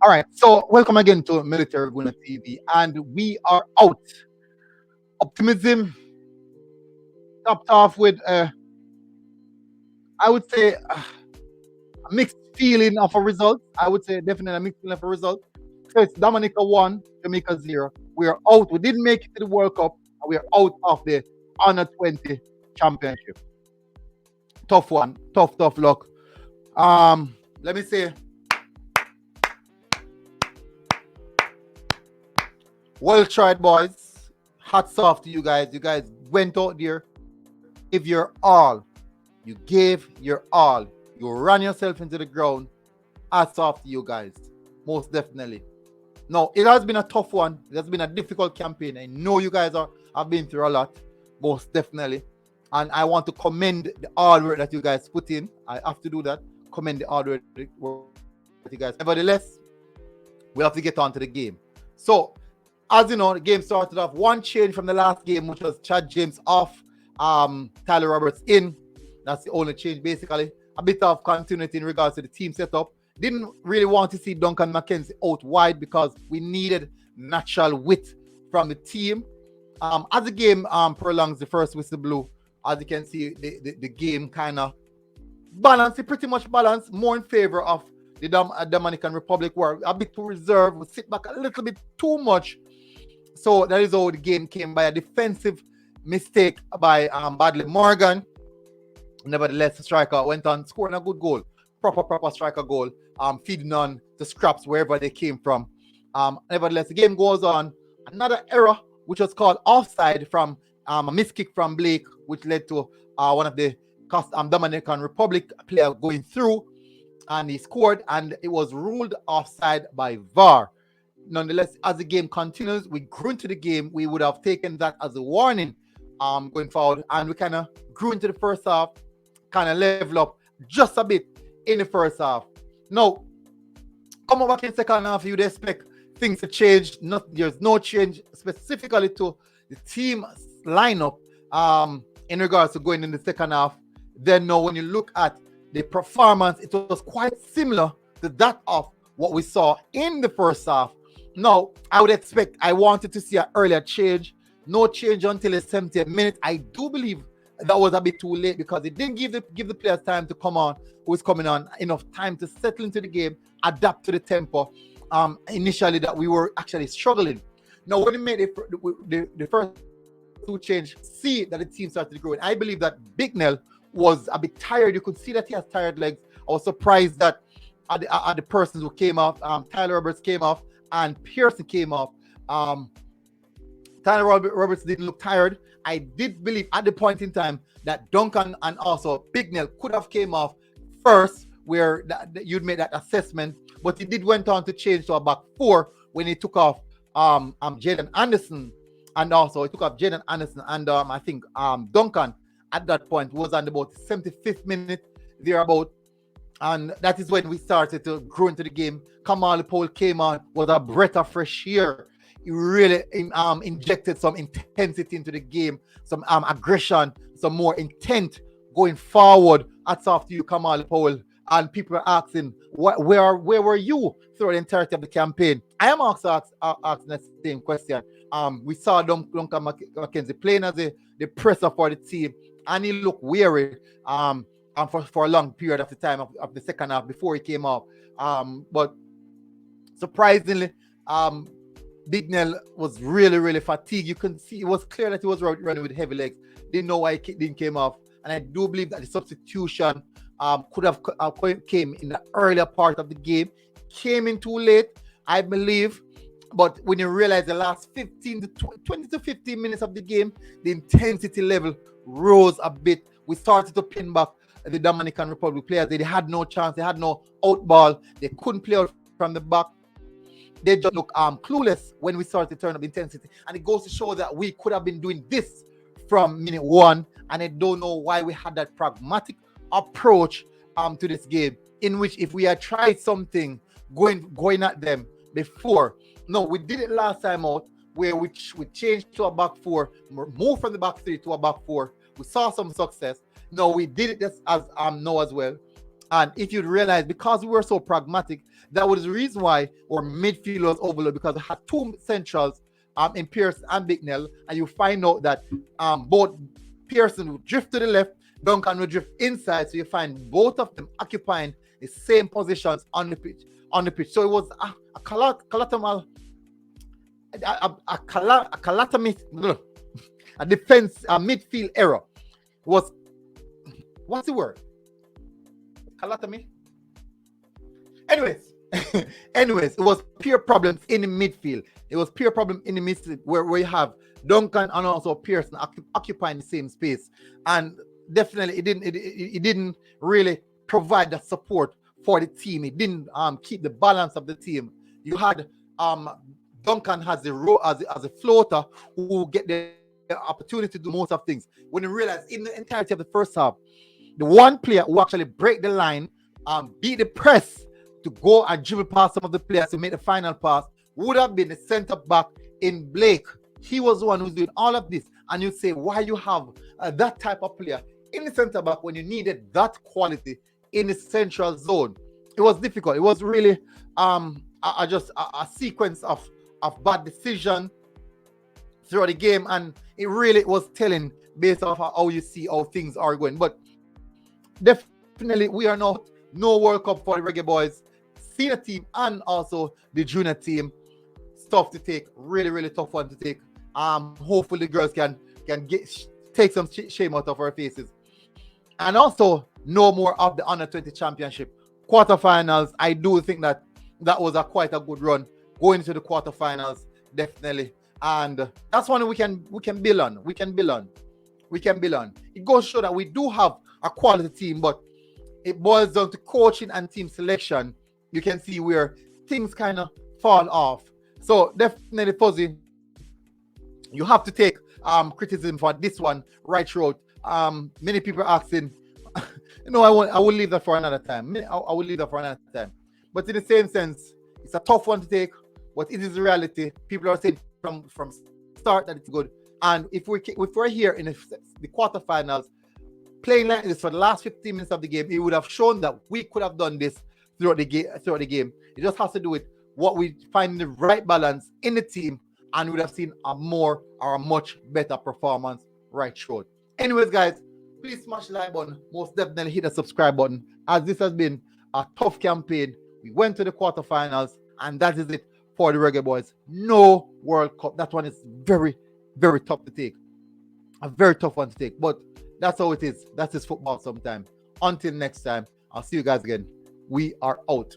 All right, so welcome again to Military Guna TV, and we are out. Optimism topped off with, I would say, a mixed feeling of a result. I would say definitely a mixed feeling of a result. So it's Dominica 1, Jamaica 0. We are out. We didn't make it to the World Cup, and we are out of the Under 20 Championship. Tough one, tough luck. Let me say, well tried, boys. Hats off to you guys. You guys went out there, gave your all. You gave your all. You ran yourself into the ground. Hats off to you guys. Most definitely. No, it has been a tough one. It has been a difficult campaign. I know you guys have been through a lot. Most definitely. And I want to commend the hard work that you guys put in. I have to do that. Commend the hard work that you guys. Nevertheless, we have to get on to the game. So, as you know, the game started off one change from the last game, which was Chad James off, Tyler Roberts in. That's the only change, basically. A bit of continuity in regards to the team setup. Didn't really want to see Duncan McKenzie out wide because we needed natural width from the team. As the game prolongs, the first whistle blew. As you can see, the game kind of balanced, pretty much balanced, more in favor of the Dominican Republic, were a bit too reserved, we sit back a little bit too much. So that is how the game came by a defensive mistake by Badley Morgan. Nevertheless, the striker went on scoring a good goal, proper striker goal, feeding on the scraps wherever they came from. Nevertheless, the game goes on. Another error, which was called offside from a miskick from Blake, which led to one of the Dominican Republic player going through, and he scored, and it was ruled offside by VAR. Nonetheless, as the game continues, we grew into the game. We would have taken that as a warning going forward, and we kind of grew into the first half, kind of level up just a bit in the first half. Now, come back in second half, you'd expect things to change. There's no change specifically to the team lineup in regards to going in the second half. Then now, when you look at the performance, it was quite similar to that of what we saw in the first half. Now, I wanted to see an earlier change. No change until the 70th minute. I do believe that was a bit too late because it didn't give the players time to come on, who is coming on, enough time to settle into the game, adapt to the tempo. Initially, that we were actually struggling. Now, when we made the first two change, see that the team started growing. I believe that Bignell was a bit tired. You could see that he has tired legs. I was surprised that at the persons who came off, Tyler Roberts came off and Pearson came off. Tyler Roberts didn't look tired. I did believe at the point in time that Duncan and also Bignell could have came off first, where you'd make that assessment, but he did went on to change to a back four when he took off Jaden Anderson, and also he took off Jaden Anderson, and I think Duncan at that point was on about 75th minute thereabout, and that is when we started to grow into the game. Kamal Paul came on, was a breath of fresh air. He really injected some intensity into the game, some aggression, some more intent going forward. Hats off to you, Kamal Powell. And people are asking, where were you through the entirety of the campaign? I am also asking the same question. We saw Duncan McKenzie playing as the presser for the team, and he looked weary for a long period of the time of the second half before he came off. But surprisingly, Bignell was really fatigued. You can see it was clear that he was running with heavy legs. Didn't know why he didn't came off, and I do believe that the substitution could have came in the earlier part of the game. Came in too late, I believe. But when you realize the last 20 to 15 minutes of the game, the intensity level rose a bit. We started to pin back the Dominican Republic players. They had no chance. They had no out ball. They couldn't play out from the back. They just look clueless when we started to turn up intensity. And it goes to show that we could have been doing this from minute one. And I don't know why we had that pragmatic approach to this game, in which if we had tried something going at them before. No, we did it last time out, where we changed to a back four, moved from the back three to a back four. We saw some success. No, we did it just as now as well. And if you'd realize, because we were so pragmatic, that was the reason why our midfield was overloaded, because we had two centrals in Pearson and Bicknell, and you find out that both Pearson would drift to the left, Duncan would drift inside, so you find both of them occupying the same positions on the pitch. So it was a defense, a midfield error. Was, what's the word? Calatamy? Anyways, it was pure problems in the midfield. It was pure problem in the midfield where you have Duncan and also Pearson occupying the same space, and definitely it didn't really provide the support for the team. It didn't keep the balance of the team. You had Duncan has the role as a floater who get the opportunity to do most of things. When you realize in the entirety of the first half, the one player who actually break the line, beat the press to go and dribble past some of the players to make the final pass would have been the centre back in Blake. He was the one who's doing all of this, and you say, why you have that type of player in the centre back when you needed that quality in the central zone? It was difficult. It was really just a sequence of bad decision throughout the game, and it really was telling based off how you see how things are going. But definitely we are not no World Cup for the Reggae Boyz senior team and also the junior team. Tough to take, really tough one to take. Hopefully the girls can take some shame out of our faces. And also no more of the Under 20 Championship quarterfinals. I do think that was quite a good run going into the quarterfinals, definitely. And that's one we can build on. We can build on. It goes to show that we do have a quality team, but it boils down to coaching and team selection. You can see where things kind of fall off. So definitely, Fuzzy, you have to take criticism for this one right throughout. Many people are asking, no, I will leave that for another time. I will leave that for another time. But in the same sense, it's a tough one to take, but it is the reality. People are saying from start that it's good. And if we're here in the quarterfinals, playing like this for the last 15 minutes of the game, it would have shown that we could have done this throughout the game. It just has to do with what we find the right balance in the team, and we would have seen a much better performance right throughout. Anyways, guys, please smash the like button. Most definitely hit the subscribe button, as this has been a tough campaign. We went to the quarterfinals, and that is it for the Reggae Boyz. No World Cup. That one is very, very tough to take. A very tough one to take. But that's how it is. That's just football sometimes. Until next time, I'll see you guys again. We are out.